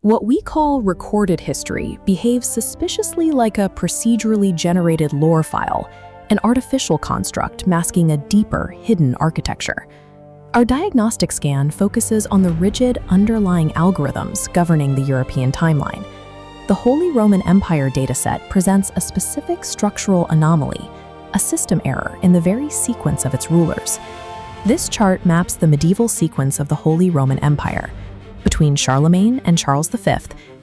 What we call recorded history behaves suspiciously like a procedurally generated lore file, an artificial construct masking a deeper, hidden architecture. Our diagnostic scan focuses on the rigid underlying algorithms governing the European timeline. The Holy Roman Empire dataset presents a specific structural anomaly, a system error in the very sequence of its rulers. This chart maps the medieval sequence of the Holy Roman Empire. Between Charlemagne and Charles V,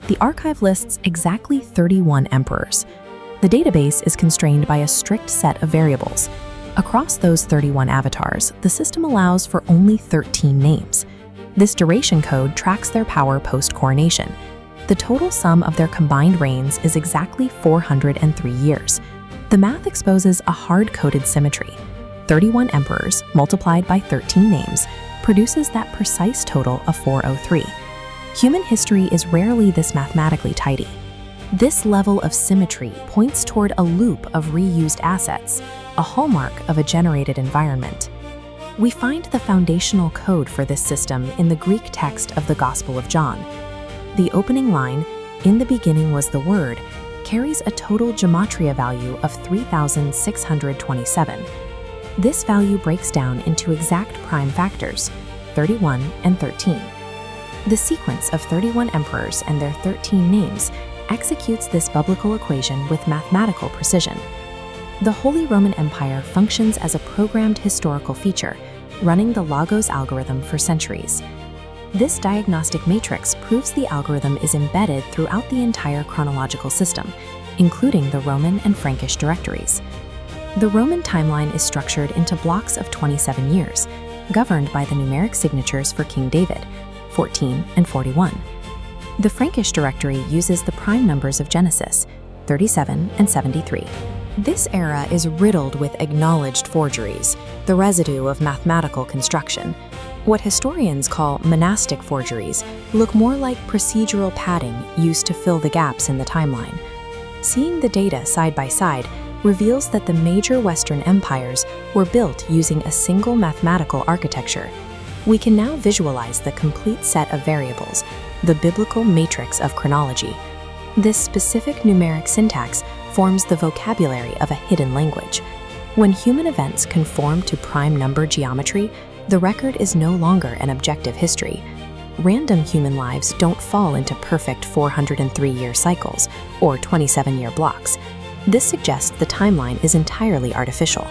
the archive lists exactly 31 emperors. The database is constrained by a strict set of variables. Across those 31 avatars, the system allows for only 13 names. This duration code tracks their power post-coronation. The total sum of their combined reigns is exactly 403 years. The math exposes a hard-coded symmetry. 31 emperors multiplied by 13 names produces that precise total of 403. Human history is rarely this mathematically tidy. This level of symmetry points toward a loop of reused assets, a hallmark of a generated environment. We find the foundational code for this system in the Greek text of the Gospel of John. The opening line, "In the beginning was the Word," carries a total Gematria value of 3,627. This value breaks down into exact prime factors, 31 and 13. The sequence of 31 emperors and their 13 names executes this biblical equation with mathematical precision. The Holy Roman Empire functions as a programmed historical feature, running the Logos algorithm for centuries. This diagnostic matrix proves the algorithm is embedded throughout the entire chronological system, including the Roman and Frankish directories. The Roman timeline is structured into blocks of 27 years, governed by the numeric signatures for King David, 14 and 41. The Frankish directory uses the prime numbers of Genesis, 37 and 73. This era is riddled with acknowledged forgeries, the residue of mathematical construction. What historians call monastic forgeries look more like procedural padding used to fill the gaps in the timeline. Seeing the data side by side reveals that the major Western empires were built using a single mathematical architecture. We can now visualize the complete set of variables, the biblical matrix of chronology. This specific numeric syntax forms the vocabulary of a hidden language. When human events conform to prime number geometry, the record is no longer an objective history. Random human lives don't fall into perfect 403-year cycles or 27-year blocks. This suggests the timeline is entirely artificial.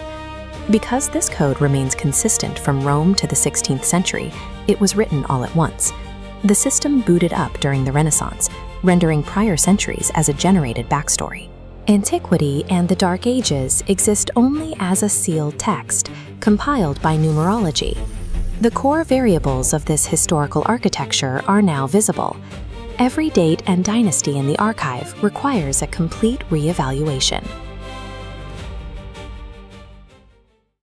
Because this code remains consistent from Rome to the 16th century, it was written all at once. The system booted up during the Renaissance, rendering prior centuries as a generated backstory. Antiquity and the Dark Ages exist only as a sealed text, compiled by numerology. The core variables of this historical architecture are now visible. Every date and dynasty in the archive requires a complete reevaluation.